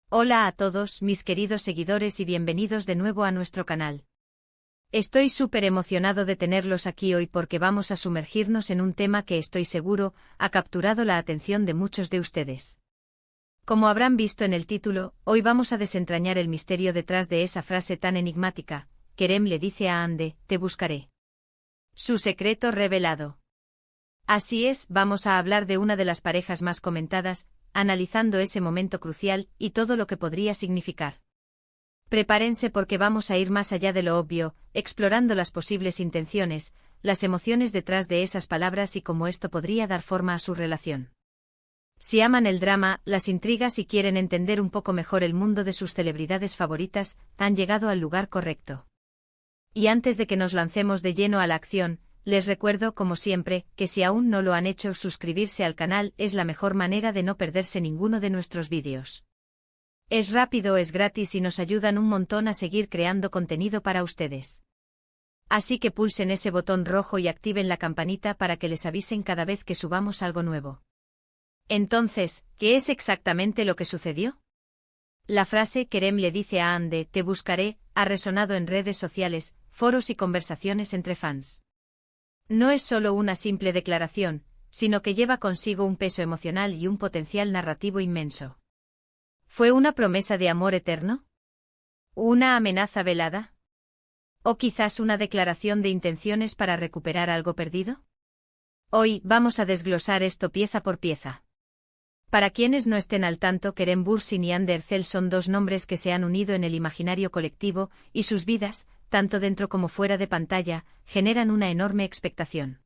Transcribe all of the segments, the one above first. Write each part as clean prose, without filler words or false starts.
Hola a todos mis queridos seguidores y bienvenidos de nuevo a nuestro canal. Estoy súper emocionado de tenerlos aquí hoy porque vamos a sumergirnos en un tema que estoy seguro ha capturado la atención de muchos de ustedes. Como habrán visto en el título, hoy vamos a desentrañar el misterio detrás de esa frase tan enigmática. Kerem le dice a Hande, te buscaré. Su secreto revelado. Así es, vamos a hablar de una de las parejas más comentadas, analizando ese momento crucial y todo lo que podría significar. Prepárense porque vamos a ir más allá de lo obvio, explorando las posibles intenciones, las emociones detrás de esas palabras y cómo esto podría dar forma a su relación. Si aman el drama, las intrigas y quieren entender un poco mejor el mundo de sus celebridades favoritas, han llegado al lugar correcto. Y antes de que nos lancemos de lleno a la acción, les recuerdo, como siempre, que si aún no lo han hecho, suscribirse al canal es la mejor manera de no perderse ninguno de nuestros vídeos. Es rápido, es gratis y nos ayudan un montón a seguir creando contenido para ustedes. Así que pulsen ese botón rojo y activen la campanita para que les avisen cada vez que subamos algo nuevo. Entonces, ¿qué es exactamente lo que sucedió? La frase Kerem le dice a Hande, te buscaré, ha resonado en redes sociales, foros y conversaciones entre fans. No es solo una simple declaración, sino que lleva consigo un peso emocional y un potencial narrativo inmenso. ¿Fue una promesa de amor eterno? ¿Una amenaza velada? ¿O quizás una declaración de intenciones para recuperar algo perdido? Hoy vamos a desglosar esto pieza por pieza. Para quienes no estén al tanto, Kerem Bürsin y Hande Erçel son dos nombres que se han unido en el imaginario colectivo, y sus vidas, tanto dentro como fuera de pantalla, generan una enorme expectación.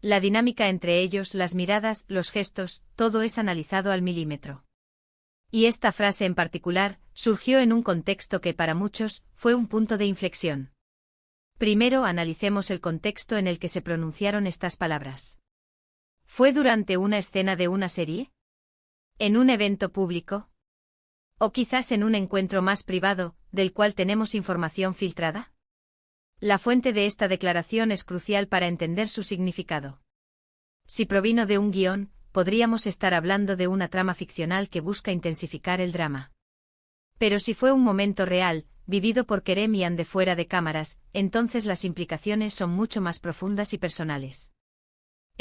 La dinámica entre ellos, las miradas, los gestos, todo es analizado al milímetro. Y esta frase en particular, surgió en un contexto que para muchos, fue un punto de inflexión. Primero analicemos el contexto en el que se pronunciaron estas palabras. ¿Fue durante una escena de una serie? ¿En un evento público? ¿O quizás en un encuentro más privado, del cual tenemos información filtrada? La fuente de esta declaración es crucial para entender su significado. Si provino de un guión, podríamos estar hablando de una trama ficcional que busca intensificar el drama. Pero si fue un momento real, vivido por Kerem y Hande fuera de cámaras, entonces las implicaciones son mucho más profundas y personales.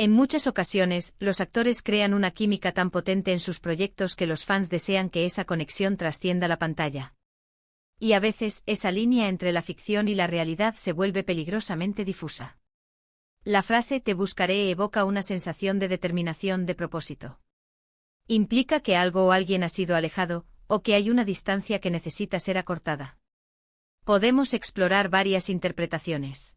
En muchas ocasiones, los actores crean una química tan potente en sus proyectos que los fans desean que esa conexión trascienda la pantalla. Y a veces, esa línea entre la ficción y la realidad se vuelve peligrosamente difusa. La frase te buscaré evoca una sensación de determinación, de propósito. Implica que algo o alguien ha sido alejado, o que hay una distancia que necesita ser acortada. Podemos explorar varias interpretaciones.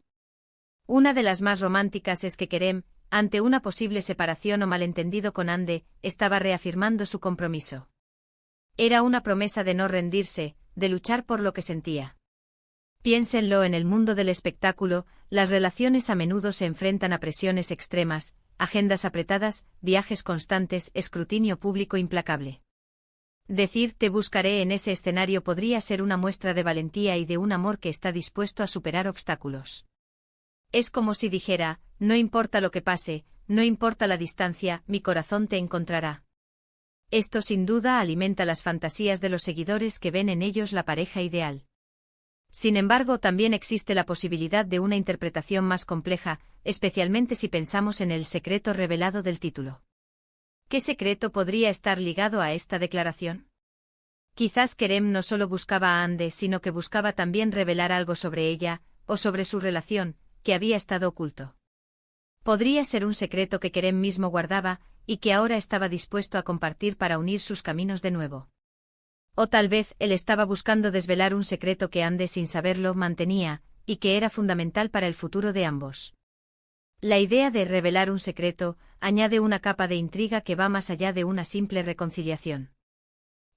Una de las más románticas es que Kerem, ante una posible separación o malentendido con Hande, estaba reafirmando su compromiso. Era una promesa de no rendirse, de luchar por lo que sentía. Piénsenlo, en el mundo del espectáculo, las relaciones a menudo se enfrentan a presiones extremas, agendas apretadas, viajes constantes, escrutinio público implacable. Decir te buscaré en ese escenario podría ser una muestra de valentía y de un amor que está dispuesto a superar obstáculos. Es como si dijera, no importa lo que pase, no importa la distancia, mi corazón te encontrará. Esto sin duda alimenta las fantasías de los seguidores que ven en ellos la pareja ideal. Sin embargo, también existe la posibilidad de una interpretación más compleja, especialmente si pensamos en el secreto revelado del título. ¿Qué secreto podría estar ligado a esta declaración? Quizás Kerem no solo buscaba a Hande, sino que buscaba también revelar algo sobre ella, o sobre su relación, que había estado oculto. Podría ser un secreto que Kerem mismo guardaba, y que ahora estaba dispuesto a compartir para unir sus caminos de nuevo. O tal vez él estaba buscando desvelar un secreto que Hande sin saberlo mantenía, y que era fundamental para el futuro de ambos. La idea de revelar un secreto añade una capa de intriga que va más allá de una simple reconciliación.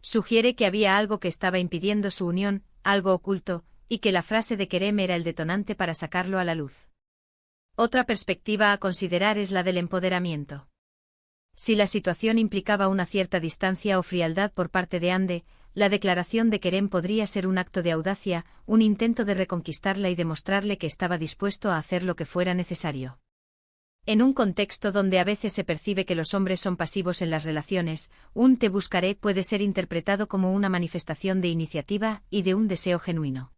Sugiere que había algo que estaba impidiendo su unión, algo oculto, y que la frase de Kerem era el detonante para sacarlo a la luz. Otra perspectiva a considerar es la del empoderamiento. Si la situación implicaba una cierta distancia o frialdad por parte de Hande, la declaración de Kerem podría ser un acto de audacia, un intento de reconquistarla y demostrarle que estaba dispuesto a hacer lo que fuera necesario. En un contexto donde a veces se percibe que los hombres son pasivos en las relaciones, un te buscaré puede ser interpretado como una manifestación de iniciativa y de un deseo genuino.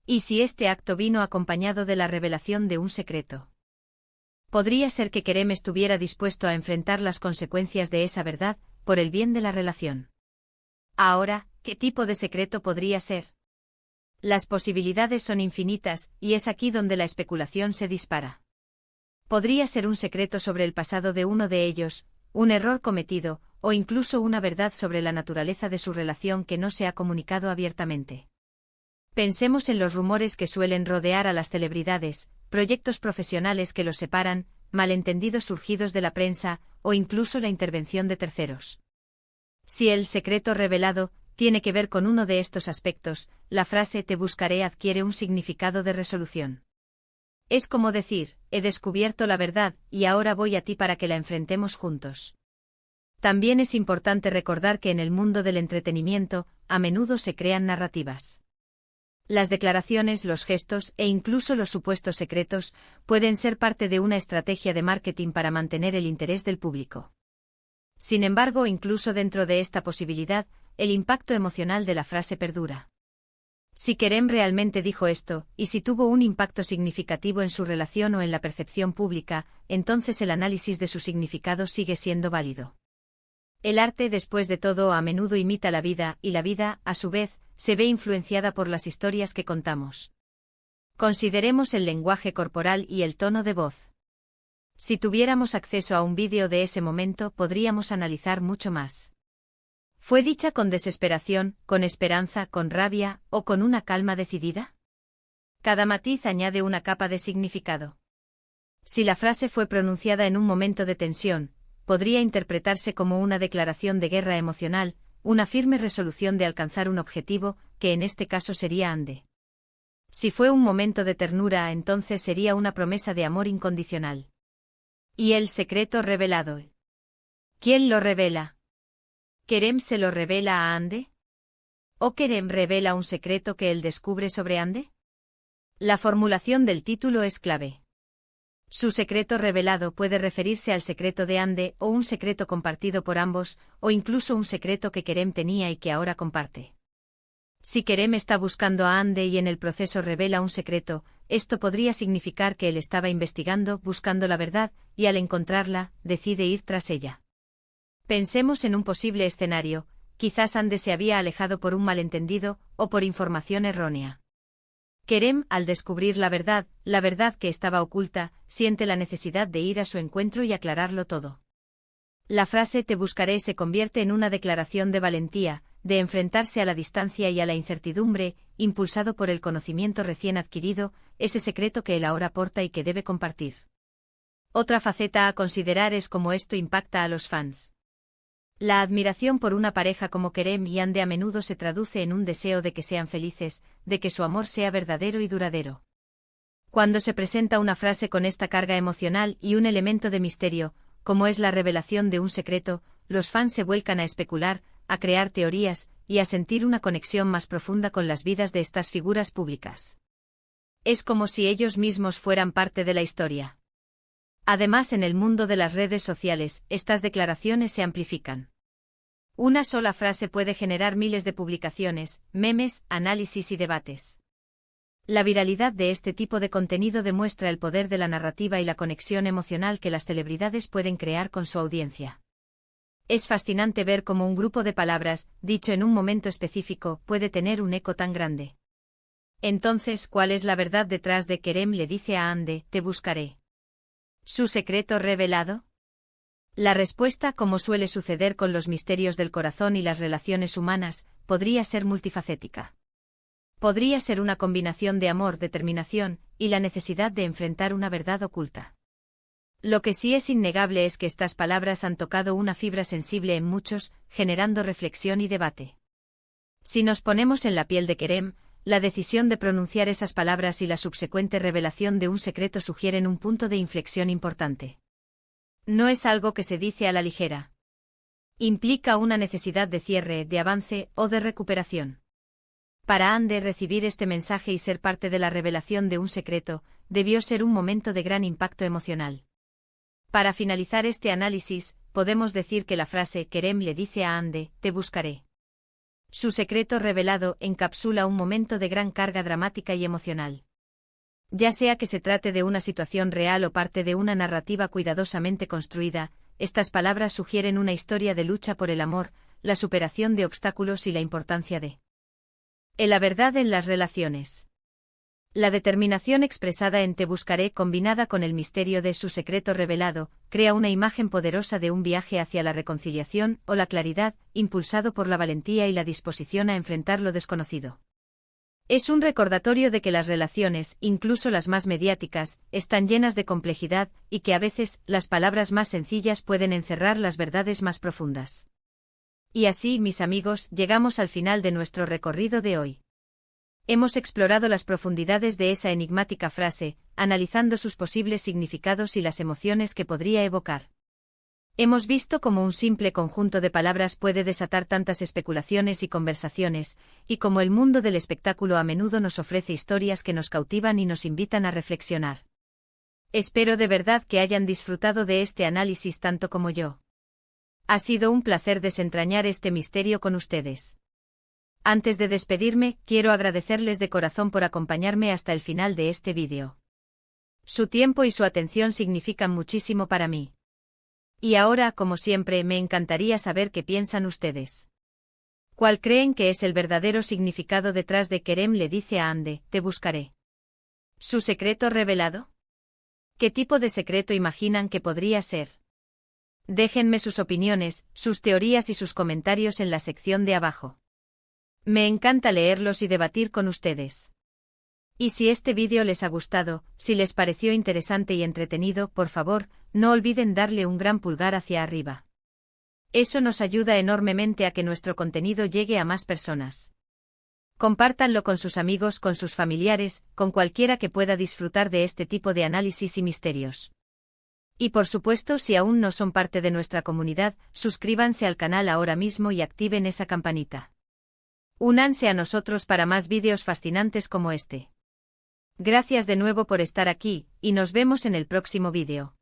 ¿Y si este acto vino acompañado de la revelación de un secreto? Podría ser que Kerem estuviera dispuesto a enfrentar las consecuencias de esa verdad, por el bien de la relación. Ahora, ¿qué tipo de secreto podría ser? Las posibilidades son infinitas, y es aquí donde la especulación se dispara. Podría ser un secreto sobre el pasado de uno de ellos, un error cometido, o incluso una verdad sobre la naturaleza de su relación que no se ha comunicado abiertamente. Pensemos en los rumores que suelen rodear a las celebridades, proyectos profesionales que los separan, malentendidos surgidos de la prensa, o incluso la intervención de terceros. Si el secreto revelado tiene que ver con uno de estos aspectos, la frase te buscaré adquiere un significado de resolución. Es como decir, he descubierto la verdad, y ahora voy a ti para que la enfrentemos juntos. También es importante recordar que en el mundo del entretenimiento, a menudo se crean narrativas. Las declaraciones, los gestos e incluso los supuestos secretos pueden ser parte de una estrategia de marketing para mantener el interés del público. Sin embargo, incluso dentro de esta posibilidad, el impacto emocional de la frase perdura. Si Kerem realmente dijo esto, y si tuvo un impacto significativo en su relación o en la percepción pública, entonces el análisis de su significado sigue siendo válido. El arte, después de todo, a menudo imita la vida, y la vida, a su vez, se ve influenciada por las historias que contamos. Consideremos el lenguaje corporal y el tono de voz. Si tuviéramos acceso a un vídeo de ese momento, podríamos analizar mucho más. ¿Fue dicha con desesperación, con esperanza, con rabia, o con una calma decidida? Cada matiz añade una capa de significado. Si la frase fue pronunciada en un momento de tensión, podría interpretarse como una declaración de guerra emocional, una firme resolución de alcanzar un objetivo, que en este caso sería Ande. Si fue un momento de ternura, entonces sería una promesa de amor incondicional. ¿Y el secreto revelado? ¿Quién lo revela? ¿Kerem se lo revela a Ande? ¿O Kerem revela un secreto que él descubre sobre Ande? La formulación del título es clave. Su secreto revelado puede referirse al secreto de Ande o un secreto compartido por ambos, o incluso un secreto que Kerem tenía y que ahora comparte. Si Kerem está buscando a Ande y en el proceso revela un secreto, esto podría significar que él estaba investigando, buscando la verdad, y al encontrarla, decide ir tras ella. Pensemos en un posible escenario, quizás Ande se había alejado por un malentendido, o por información errónea. Kerem, al descubrir la verdad que estaba oculta, siente la necesidad de ir a su encuentro y aclararlo todo. La frase te buscaré se convierte en una declaración de valentía, de enfrentarse a la distancia y a la incertidumbre, impulsado por el conocimiento recién adquirido, ese secreto que él ahora porta y que debe compartir. Otra faceta a considerar es cómo esto impacta a los fans. La admiración por una pareja como Kerem y Ande a menudo se traduce en un deseo de que sean felices, de que su amor sea verdadero y duradero. Cuando se presenta una frase con esta carga emocional y un elemento de misterio, como es la revelación de un secreto, los fans se vuelcan a especular, a crear teorías, y a sentir una conexión más profunda con las vidas de estas figuras públicas. Es como si ellos mismos fueran parte de la historia. Además, en el mundo de las redes sociales, estas declaraciones se amplifican. Una sola frase puede generar miles de publicaciones, memes, análisis y debates. La viralidad de este tipo de contenido demuestra el poder de la narrativa y la conexión emocional que las celebridades pueden crear con su audiencia. Es fascinante ver cómo un grupo de palabras, dicho en un momento específico, puede tener un eco tan grande. Entonces, ¿cuál es la verdad detrás de Kerem le dice a Ande, te buscaré? ¿Su secreto revelado? La respuesta, como suele suceder con los misterios del corazón y las relaciones humanas, podría ser multifacética. Podría ser una combinación de amor, determinación, y la necesidad de enfrentar una verdad oculta. Lo que sí es innegable es que estas palabras han tocado una fibra sensible en muchos, generando reflexión y debate. Si nos ponemos en la piel de Kerem, la decisión de pronunciar esas palabras y la subsecuente revelación de un secreto sugieren un punto de inflexión importante. No es algo que se dice a la ligera. Implica una necesidad de cierre, de avance o de recuperación. Para Ande, recibir este mensaje y ser parte de la revelación de un secreto, debió ser un momento de gran impacto emocional. Para finalizar este análisis, podemos decir que la frase Kerem le dice a Hande, te buscaré. Su secreto revelado encapsula un momento de gran carga dramática y emocional. Ya sea que se trate de una situación real o parte de una narrativa cuidadosamente construida, estas palabras sugieren una historia de lucha por el amor, la superación de obstáculos y la importancia de la verdad en las relaciones. La determinación expresada en Te buscaré combinada con el misterio de su secreto revelado, crea una imagen poderosa de un viaje hacia la reconciliación o la claridad, impulsado por la valentía y la disposición a enfrentar lo desconocido. Es un recordatorio de que las relaciones, incluso las más mediáticas, están llenas de complejidad, y que a veces, las palabras más sencillas pueden encerrar las verdades más profundas. Y así, mis amigos, llegamos al final de nuestro recorrido de hoy. Hemos explorado las profundidades de esa enigmática frase, analizando sus posibles significados y las emociones que podría evocar. Hemos visto cómo un simple conjunto de palabras puede desatar tantas especulaciones y conversaciones, y cómo el mundo del espectáculo a menudo nos ofrece historias que nos cautivan y nos invitan a reflexionar. Espero de verdad que hayan disfrutado de este análisis tanto como yo. Ha sido un placer desentrañar este misterio con ustedes. Antes de despedirme, quiero agradecerles de corazón por acompañarme hasta el final de este vídeo. Su tiempo y su atención significan muchísimo para mí. Y ahora, como siempre, me encantaría saber qué piensan ustedes. ¿Cuál creen que es el verdadero significado detrás de Kerem le dice a Hande, te buscaré? ¿Su secreto revelado? ¿Qué tipo de secreto imaginan que podría ser? Déjenme sus opiniones, sus teorías y sus comentarios en la sección de abajo. Me encanta leerlos y debatir con ustedes. Y si este vídeo les ha gustado, si les pareció interesante y entretenido, por favor, no olviden darle un gran pulgar hacia arriba. Eso nos ayuda enormemente a que nuestro contenido llegue a más personas. Compártanlo con sus amigos, con sus familiares, con cualquiera que pueda disfrutar de este tipo de análisis y misterios. Y por supuesto, si aún no son parte de nuestra comunidad, suscríbanse al canal ahora mismo y activen esa campanita. Únanse a nosotros para más vídeos fascinantes como este. Gracias de nuevo por estar aquí, y nos vemos en el próximo vídeo.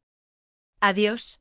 Adiós.